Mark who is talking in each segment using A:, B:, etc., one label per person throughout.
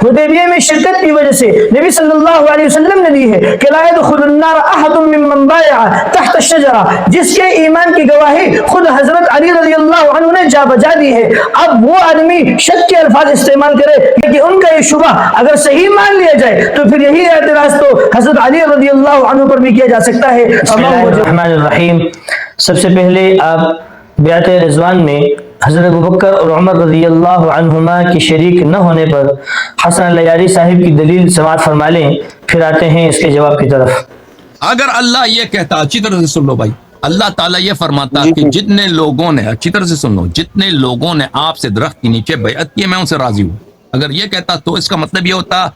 A: حدیبیہ میں شرکت کی وجہ سے نبی صلی اللہ علیہ وسلم نے دی ہے کہ لا يدخل النار احد ممن بايع تحت الشجرہ، جس کے ایمان کی گواہی خود حضرت علی رضی اللہ عنہ نے جا بجا دی ہے۔ اب وہ آدمی شک کے الفاظ استعمال کرے کہ ان کا یہ شبہ اگر صحیح مان لیا جائے تو پھر یہی اعتراض تو حضرت علی رضی اللہ عنہ پر بھی کیا جا سکتا ہے۔ بسم اللہ الرحمن الرحیم۔ سب سے پہلے آپ بیعت رضوان میں حضرت ابوبکر اور عمر رضی اللہ عنہما کی شریک نہ ہونے پر حسن اللیاری صاحب کی دلیل سماعت فرما لیں، پھر آتے ہیں اس کے جواب کی طرف۔
B: اگر اللہ یہ کہتا، اچھی طرح سے سن لو بھائی، اللہ تعالیٰ یہ فرماتا کہ جتنے لوگوں نے، اچھی طرح سے سن لو، جتنے لوگوں نے آپ سے درخت کے نیچے بیعت کی میں ان سے راضی ہوں، اگر یہ کہتا تو اس کا مطلب یہ ہوتا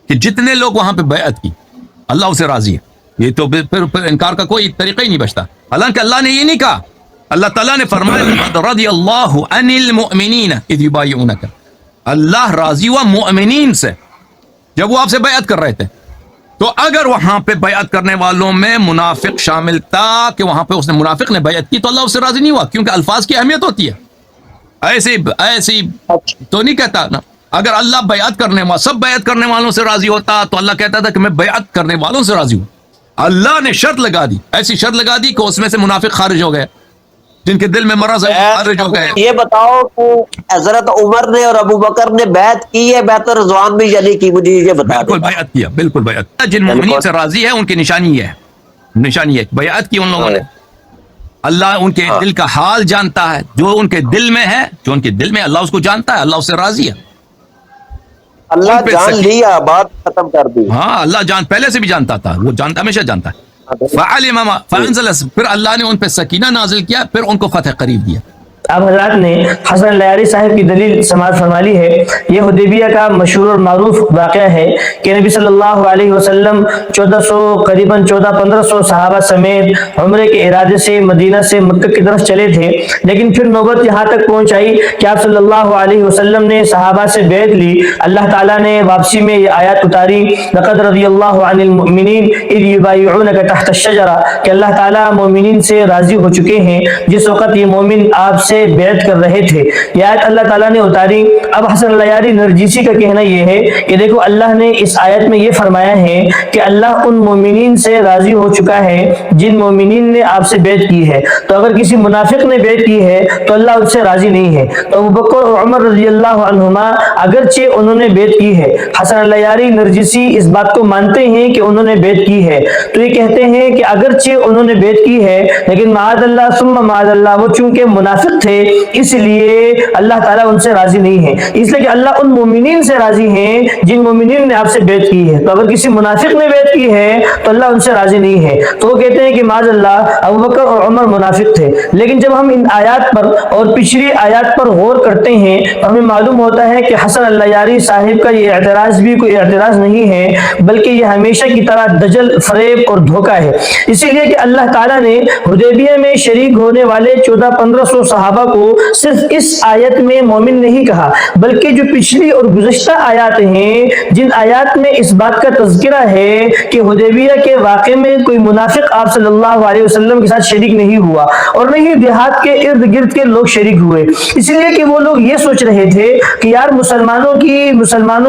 B: کہ جتنے لوگ وہاں پہ بیعت کی اللہ اسے راضی ہے، یہ تو پھر انکار کا کوئی طریقہ ہی نہیں بچتا۔ حالانکہ اللہ نے یہ نہیں کہا، اللہ تعالیٰ نے فرمایا رضی اللہ عن المؤمنین اذ یبایعونک، اللہ راضی ہوا مؤمنین سے جب وہ آپ سے بیعت کر رہے تھے۔ تو اگر وہاں پہ بیعت کرنے والوں میں منافق شامل تھا کہ وہاں پہ اس نے منافق نے بیعت کی تو اللہ اس سے راضی نہیں ہوا، کیونکہ الفاظ کی اہمیت ہوتی ہے، ایسی تو نہیں کہتا نا۔ اگر اللہ بیعت کرنے والا سب بیعت کرنے والوں سے راضی ہوتا تو اللہ کہتا تھا کہ میں بیعت کرنے والوں سے راضی ہوں۔ اللہ نے شرط لگا دی، ایسی شرط لگا دی کہ اس میں سے منافق خارج ہو گئے، جن کے دل میں مرض ہے خارج ہو گئے۔
C: یہ بتاؤ کہ حضرت عمر نے اور ابو بکر نے بیعت کی ہے بیعت رضوان میں یعنی کی؟ مجھے یہ بتا
B: بالکل بیعت کیا، بالکل بیعت۔ جن مومنین سے راضی ہے ان کی نشانی یہ ہے، نشانی ہے بیعت کی ان لوگوں نے۔ اللہ ان کے دل کا حال جانتا ہے، جو ان کے دل میں ہے، جو ان کے دل میں اللہ اس کو جانتا ہے، اللہ اس سے راضی ہے۔
C: اللہ جان لیا، بات ختم کر دی۔
B: ہاں اللہ جان پہلے سے بھی جانتا تھا، وہ جانتا ہمیشہ جانتا ہے۔ فعلم ما فانزل، پھر اللہ نے ان پہ سکینہ نازل کیا، پھر ان کو فتح قریب دیا۔
A: اب حضرات نے حسن اللیاری صاحب کی دلیل سماعت فرما لی ہے۔ یہ حدیبیہ کا مشہور اور معروف واقعہ ہے کہ نبی صلی اللہ علیہ وسلم 1400 صحابہ سمیت عمرے کے ارادے سے مدینہ سے مکہ کی طرف چلے تھے، لیکن پھر نوبت یہاں تک پہنچ آئی کہ آپ صلی اللہ علیہ وسلم نے صحابہ سے بیعت لی۔ اللہ تعالیٰ نے واپسی میں یہ آیات اتاری، لقد رضی اللہ عن المؤمنین اذ یبایعونک تحت الشجرہ، کہ اللہ تعالیٰ مومنین سے راضی ہو چکے ہیں جس وقت یہ مومن آپ سے بیعت کر رہے تھے۔ یہ آیت اللہ تعالیٰ نے اتاری۔ اب حسن اللیاری نرجسی کا کہنا یہ ہے کہ دیکھو اللہ نے اس آیت میں یہ فرمایا ہے کہ اللہ ان مومنین سے راضی ہو چکا ہے جن مومنین نے آپ سے بیعت کی ہے، تو اگر کسی منافق نے بیعت کی ہے تو اللہ ان سے راضی نہیں ہے۔ تو ابوبکر اور عمر رضی اللہ عنہما اگرچہ انہوں نے بیعت کی ہے، حسن اللیاری نرجسی اس بات کو مانتے ہیں کہ انہوں نے بیعت کی ہے، تو یہ کہتے ہیں کہ اگرچہ انہوں نے بیعت کی ہے لیکن معاذ اللہ ثم معاذ اللہ وہ چونکہ منافق تھے اس لیے اللہ تعالیٰ ان سے راضی نہیں ہے، اس لیے کہ اللہ ان مومنین سے راضی ہیں جن مومنین نے آپ سے بیعت کی ہے۔ تو اگر کسی منافق نے بیعت کی ہے تو اللہ ان سے راضی نہیں ہے، تو وہ کہتے ہیں کہ معاذ اللہ ابوبکر اور عمر منافق تھے۔ لیکن جب ہم ان آیات پر اور پچھلی آیات پر غور کرتے ہیں تو ہمیں معلوم ہوتا ہے کہ حسن اللیاری صاحب کا یہ اعتراض بھی کوئی اعتراض نہیں ہے، بلکہ یہ ہمیشہ کی طرح دجل، فریب اور دھوکہ ہے۔ اسی لیے کہ اللہ تعالیٰ نے حدیبیہ میں شریک ہونے والے 1400 صحابہ کو صرف اس آیت میں مومن نہیں کہا، بلکہ جو پچھلی اور گزشتہ آیات ہیں جن آیات میں اس بات کا تذکرہ ہے کہ حدیبیہ کے واقعے میں کوئی منافق آپ صلی اللہ علیہ وسلم کے ساتھ شریک نہیں ہوا اور نہیں دیہات کے ارد گرد کے لوگ شریک ہوئے، اس لیے کہ وہ لوگ یہ سوچ رہے تھے کہ یار مسلمانوں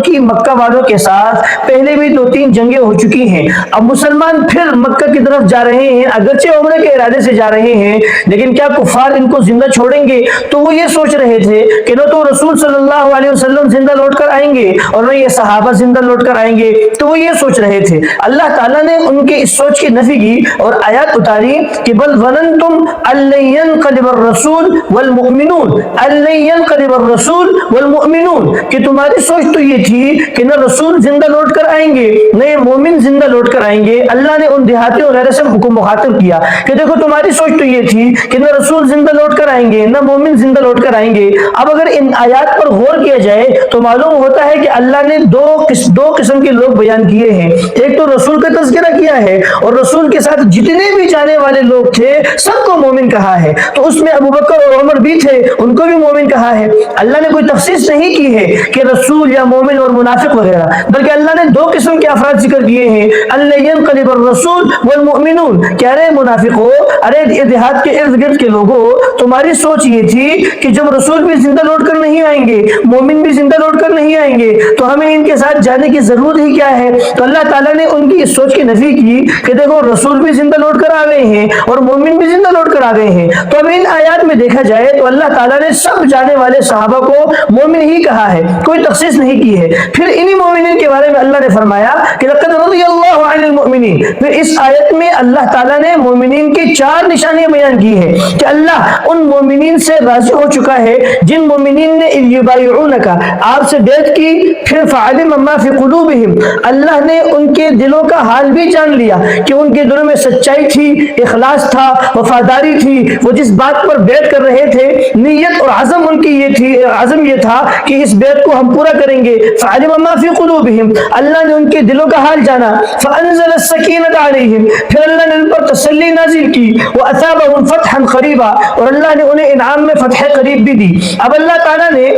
A: کی مکہ والوں کے ساتھ پہلے بھی 2-3 جنگیں ہو چکی ہیں، اب مسلمان پھر مکہ کی طرف جا رہے ہیں، اگرچہ عمرے کے ارادے سے جا رہے ہیں لیکن کیا کفار ان کو زندہ چھوڑیں گے؟ تو وہ یہ سوچ رہے تھے کہ نہ تو رسول صلی اللہ علیہ وسلم زندہ لوٹ کر آئیں گے اور نہ یہ صحابہ زندہ لوٹ کر آئیں گے، تو وہ یہ سوچ رہے تھے۔ اللہ تعالیٰ نے ان کے اس سوچ کی نفی کی اور آیات اتاری کہ بل ظننتم ان لن ينقلب الرسول والمؤمنون، ان لن ينقلب الرسول والمؤمنون، کہ تمہاری سوچ تو یہ تھی کہ نہ رسول زندہ لوٹ کر آئیں گے نہ یہ مومن زندہ لوٹ کر آئیں گے۔ اللہ نے ان دیہاتیوں وغیرہ سے کو مخاطب کیا کہ دیکھو تمہاری سوچ تو یہ تھی کہ نہ رسول زندہ لوٹ کر آئیں گے نہ مومن زندہ لوٹ کر آئیں گے۔ اب اگر ان آیات پر غور کیا جائے تو معلوم ہوتا ہے کہ اللہ نے دو قسم کے لوگ بیان کیے ہیں، ایک تو رسول کا تذکرہ کیا ہے اور رسول کے ساتھ جتنے بھی جانے والے لوگ تھے سب کو مومن کہا ہے، تو اس میں ابوبکر اور عمر بھی تھے، ان کو بھی مومن کہا ہے۔ اللہ نے کوئی تخصیص نہیں کی ہے کہ رسول یا مومن اور منافق وغیرہ، بلکہ اللہ نے 2 قسم کے افراد ذکر کیے ہیں، ان ينقلب الرسول والمؤمنون، کہہ رہے منافقوں، ارے دیہات کے ارد گرد کے لوگوں، تمہاری سوچ یہ تھی کہ جب رسول بھی زندہ لوٹ کر نہیں آئیں گے مومن بھی زندہ لوٹ کر نہیں آئیں گے، تو ہمیں ان کے ساتھ جانے کی ضرورت ہی کیا ہے؟ تو اللہ تعالیٰ نے ان کی اس سوچ کی نفی کی کہ دیکھو رسول بھی زندہ لوٹ کر آ گئے ہیں اور مومن بھی زندہ لوٹ کر آ گئے ہیں۔ تو اب ان آیات میں دیکھا جائے تو اللہ تعالیٰ نے سب جانے والے صحابہ کو مومن ہی کہا ہے، کوئی تخصیص نہیں کی ہے۔ پھر انہی مومنین کے بارے میں اللہ نے فرمایا کہ لقد رضی اللہ عن المؤمنین۔ پھر اس آیت میں اللہ تعالیٰ نے مومنین کی 4 نشانیاں بیان کی ہے کہ اللہ ان مومنین سے راضی ہو چکا ہے جن مومنین نے یبایعونک آپ سے بیعت کی۔ پھر فعلم ما فی قلوبہم، اللہ نے ان کے دلوں کا حال بھی جان لیا کہ ان کے دلوں میں سچائی تھی، اخلاص تھا، وفاداری تھی، وہ جس بات پر بیعت کر رہے تھے نیت اور عزم ان کی یہ تھی، عزم یہ تھا کہ اس بیعت کو ہم پورا کریں گے۔ فعلم ما فی قلوبہم، اللہ نے ان کے دلوں کا حال جانا۔ فانزل السکینۃ علیہم، پھر اللہ نے ان پر تسلی نازل کی۔ واثابہم فتحا قریبا، اور اللہ نے انہیں انعام میں فتح قریب بھی دی۔ اب اللہ تعالیٰ نے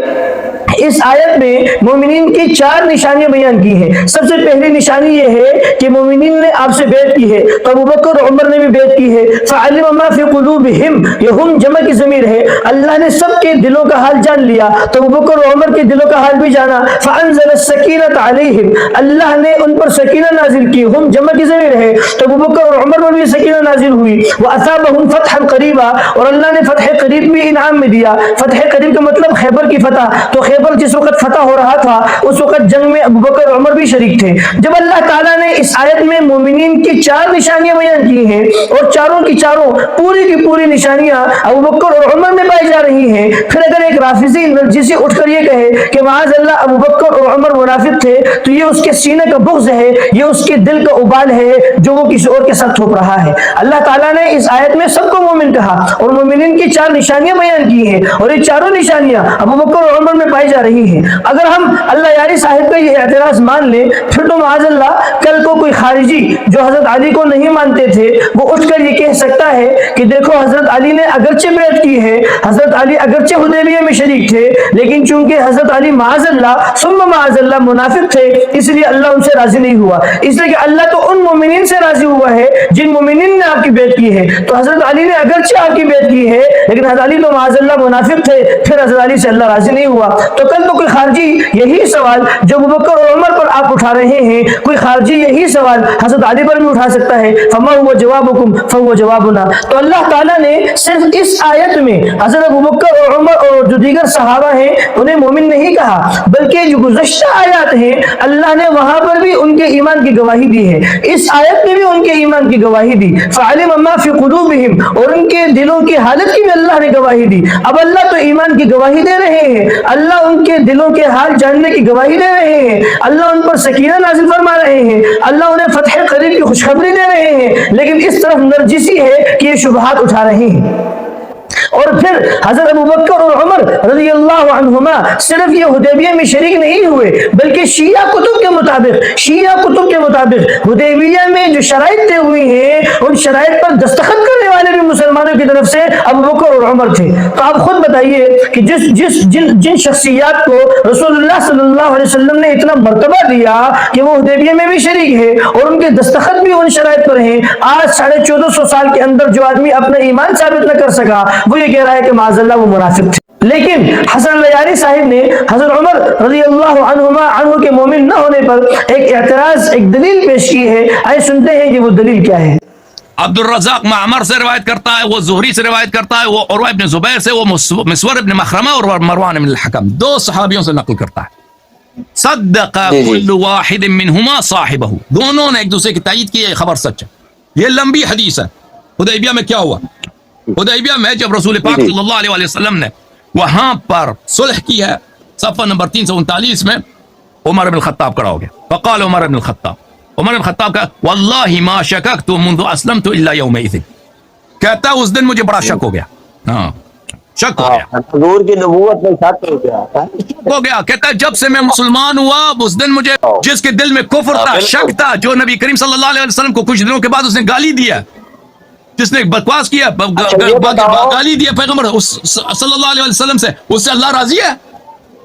A: اس آیت میں مومنین کی 4 نشانیاں بیان کی ہیں۔ سب سے پہلی نشانی یہ ہے کہ مومنین نے آپ سے بیعت کی ہے، تو ابوبکر اور عمر نے بھی بیعت کی ہے۔ فعلم ما فی قلوبہم، یہ ہم جمع کی ضمیر ہے، اللہ نے سب کے دلوں کا حال جان لیا تو ابوبکر اور عمر کے دلوں کا حال بھی جانا۔ فانزل السکینۃ علیہم، اللہ نے ان پر سکینہ نازل کی، ہم جمع کی ضمیر ہے تو ابوبکر اور عمر پر بھی سکینہ نازل ہوئی۔ واثابہم فتحا قریبا، اور اللہ نے فتح قریب بھی انعام میں دیا۔ فتح قریب کا مطلب خیبر کی فتح، تو خیبر جس وقت فتح ہو رہا تھا اس وقت جنگ میں ابوبکر اور عمر بھی شریک تھے۔ جب اللہ تعالیٰ نے اس آیت میں مومنین کی 4 نشانیاں بیان کی ہیں اور چاروں کی چاروں پوری کی پوری نشانیاں ابوبکر اور عمر میں پائی جا رہی ہیں، پھر اگر ایک رافضی نرجسی اٹھ کر یہ کہے کہ معاذ اللہ ابوبکر اور عمر منافق تھے، تو یہ اس کے سینے کا بغض ہے، یہ اس کے دل کا ابال ہے جو وہ کسی اور کے ساتھ تھوپ رہا ہے۔ اللہ تعالیٰ نے اس آیت میں سب کو مومن کہا اور مومنین کی 4 نشانیاں بیان کی ہیں، اور یہ چاروں نشانیاں ابوبکر اور عمر میں پائی جا رہی ہیں۔ اگر ہم اللہ یاری صاحب کا یہ اعتراض مان لیں، پھر تو معاذ اللہ کل کو کوئی خارجی جو حضرت علی کو نہیں مانتے تھے وہ اٹھ کر یہ کہہ سکتا ہے کہ دیکھو حضرت علی نے اگرچہ بیعت کی ہے، حضرت علی اگرچہ حدیبیہ میں شریک تھے، لیکن چونکہ حضرت علی معاذ اللہ ثم معاذ اللہ منافق تھے، اس لیے اللہ ان سے راضی نہیں ہوا۔ اس لیے کہ اللہ تو ان مومنین سے راضی ہوا ہے جن مومنین نے آپ کی بیعت کی ہے، تو حضرت علی نے اگرچہ آپ کی بیعت کی ہے لیکن حضرت علی تو معاذ اللہ منافق تھے، پھر حضرت علی سے اللہ راضی نہیں ہوا۔ تو کل تو کوئی خارجی یہی سوال جو ابوبکر اور عمر پر آپ اٹھا رہے ہیں، کوئی خارجی یہی سوال حضرت علی پر بھی اٹھا سکتا ہے۔ فما هو جوابکم فهو جوابنا۔ تو اللہ تعالیٰ نے صرف اس آیت میں حضرت ابوبکر اور عمر اور جو دیگر صحابہ ہیں انہیں مومن نہیں کہا، بلکہ جو گزشتہ آیات ہیں اللہ نے وہاں پر بھی ان کے ایمان کی گواہی دی ہے، اس آیت میں بھی ان کے ایمان کی گواہی دی۔ فعلم ما فی قلوبہم، اور ان کے دلوں کی حالت کی بھی اللہ نے گواہی دی۔ اب اللہ تو ایمان کی گواہی دے رہے ہیں، اللہ ان کے دلوں کے حال جاننے کی گواہی دے رہے ہیں، اللہ ان پر سکینہ نازل فرما رہے ہیں، اللہ انہیں فتح قریب کی خوشخبری دے رہے ہیں، لیکن اس طرف نرجسی ہے کہ یہ شبہات اٹھا رہے ہیں۔ اور پھر حضرت ابوبکر اور عمر رضی اللہ عنہما صرف یہ حدیبیہ میں شریک نہیں ہوئے بلکہ شیعہ کتب کے مطابق حدیبیہ میں جو شرائط طے ہوئی ہیں ان شرائط پر دستخط کرنے والے بھی مسلمانوں کی طرف سے ابوبکر اور عمر تھے۔ تو آپ خود بتائیے کہ جن شخصیات کو رسول اللہ صلی اللہ علیہ وسلم نے اتنا مرتبہ دیا کہ وہ حدیبیہ میں بھی شریک ہے اور ان کے دستخط بھی ان شرائط پر ہیں، آج 1450 سال کے اندر جو آدمی اپنا ایمان ثابت نہ کر سکا وہ یہ کہہ رہا ہے کہ معاذ اللہ وہ منافق تھے۔ لیکن حسن لیاری صاحب نے حضرت عمر رضی اللہ عنہ کے مومن نہ ہونے پر ایک اعتراض، ایک دلیل پیش کی ہے، آئے سنتے ہیں کہ وہ دلیل کیا ہے۔
B: عبد الرزاق معمر سے روایت کرتا ہے، وہ زہری سے روایت کرتا ہے، وہ عروہ ابن زبیر سے، وہ مسور ابن مخرمہ اور مروان ابن الحکم، 2 صحابیوں سے نقل کرتا ہے۔ صدق كل واحد منهما صاحبہ، دونوں نے ایک دوسرے کی تائید کی، یہ خبر سچ ہے۔ یہ لمبی حدیث ہے۔ حدیبیہ میں کیا ہوا؟ حدیبیہ میں جب رسول پاک صلی اللہ علیہ وسلم نے وہاں پر صلح کی ہے، صفحہ نمبر 339 میں عمر بن الخطاب کھڑا ہو گیا، فقال عمر بن الخطاب کا واللہ ما شککت منذ اسلمت الا یومئذ، کہتا ہے اس دن مجھے بڑا شک ہو گیا، ہاں شک ہو گیا،
C: حضور کی نبوت میں شک ہو گیا،
B: کہتا ہے جب سے میں مسلمان ہوا اس دن مجھے جس کے دل میں کفر تھا، شک تھا، جو نبی کریم صلی اللہ علیہ وسلم کو کچھ دنوں کے بعد اس نے گالی دیا، جس نے بکواس کیا، گالی دیا پیغمبر صلی اللہ علیہ وسلم سے، اس سے اللہ راضی ہے؟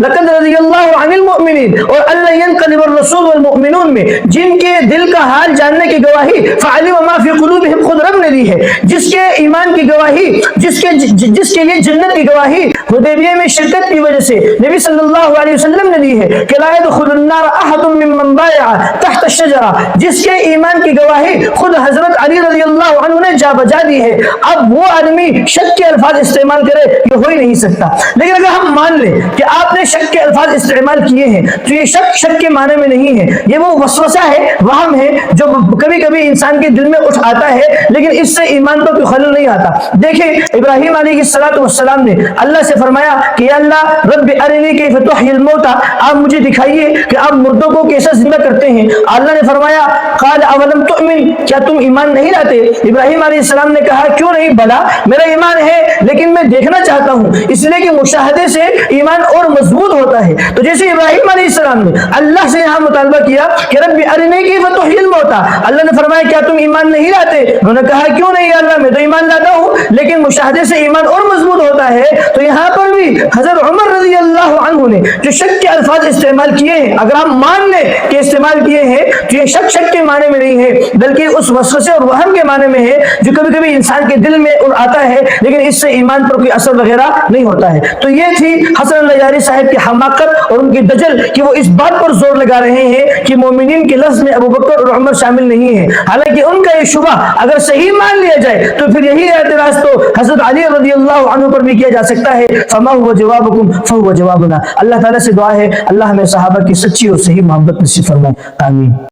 A: لقد رضی اللہ عن المؤمنین اور اللہ ينقلب الرسول والمؤمنون میں جن کے دل کا حال جاننے کی گواہی فعلم ما فی قلوبہم خود رب نے دی ہے، جس کے ایمان کی گواہی جس کے لیے جنت کی گواہی حدیبیہ میں شرکت کی وجہ سے نبی صلی اللہ علیہ وسلم نے دی ہے کہ لا يدخل النار احد ممن بايع تحت الشجرہ، جس کے ایمان کی گواہی خود حضرت علی رضی اللہ عنہ نے جا بجا دی ہے۔ اب وہ آدمی شک کے الفاظ استعمال کرے یہ ہو ہی نہیں سکتا، لیکن اگر ہم مان لیں کہ آپ نے شک کے الفاظ استعمال کیے ہیں تو یہ شک کے معنی میں نہیں ہے، یہ وہ وسوسہ ہے، وہم ہے جو کبھی کبھی انسان کے دل میں اٹھ آتا ہے، لیکن اس سے ایمان پر کوئی خلل نہیں آتا۔ دیکھیں ابراہیم علیہ السلام نے اللہ سے فرمایا کہ یا اللہ رب ارنی کیف تحیی الموتى، آپ مجھے دکھائیے کہ آپ مردوں کو کیسے زندہ کرتے ہیں۔ اللہ نے فرمایا قال اولم تؤمن، کیا تم ایمان نہیں لاتے؟ ابراہیم علیہ السلام نے کہا کیوں نہیں، بلا میرا ایمان ہے لیکن میں دیکھنا چاہتا ہوں، اس لیے کہ مشاہدے سے ایمان اور مضبوط ہوتا ہے۔ تو جیسے ابراہیم علیہ السلام نے اللہ سے یہاں مطالبہ کیا کہ رب ارنی کیف تحیی الموتى، اللہ نے فرمایا کیا تم ایمان نہیں لاتے؟ انہوں نے کہا کیوں نہیں یا اللہ میں تو ایمان لاتا ہوں لیکن مشاہدے سے ایمان اور مضبوط ہوتا ہے۔ تو یہاں پر بھی حضرت عمر رضی اللہ عنہ نے جو شک کے الفاظ استعمال کیے ہیں، اگر ہم مان لیں کہ استعمال کیے ہیں تو یہ شک کے معنی میں نہیں ہے بلکہ اس وسوسے اور وہم کے معنی میں ہے جو کبھی کبھی انسان کے دل میں آتا ہے لیکن اس سے ایمان پر کوئی اثر وغیرہ نہیں ہوتا ہے۔ تو یہ تھی حسن النجاری صاحب کی حماقت اور ان کی دجل کہ وہ اس بات پر زور لگا رہے ہیں کہ مومنین کے لفظ میں ابو بکر اور عمر شامل نہیں ہے، حالانکہ ان کا یہ شبہ اگر صحیح مان لیا جائے تو پھر یہی اعتراض تو حضرت علی رضی اللہ عنہ پر بھی کیا جا سکتا ہے۔ فما هو جوابکم فهو جوابنا۔ اللہ تعالیٰ سے دعا ہے اللہ ہمیں صحابہ کی سچی اور صحیح محبت نصیب فرمائے، آمین۔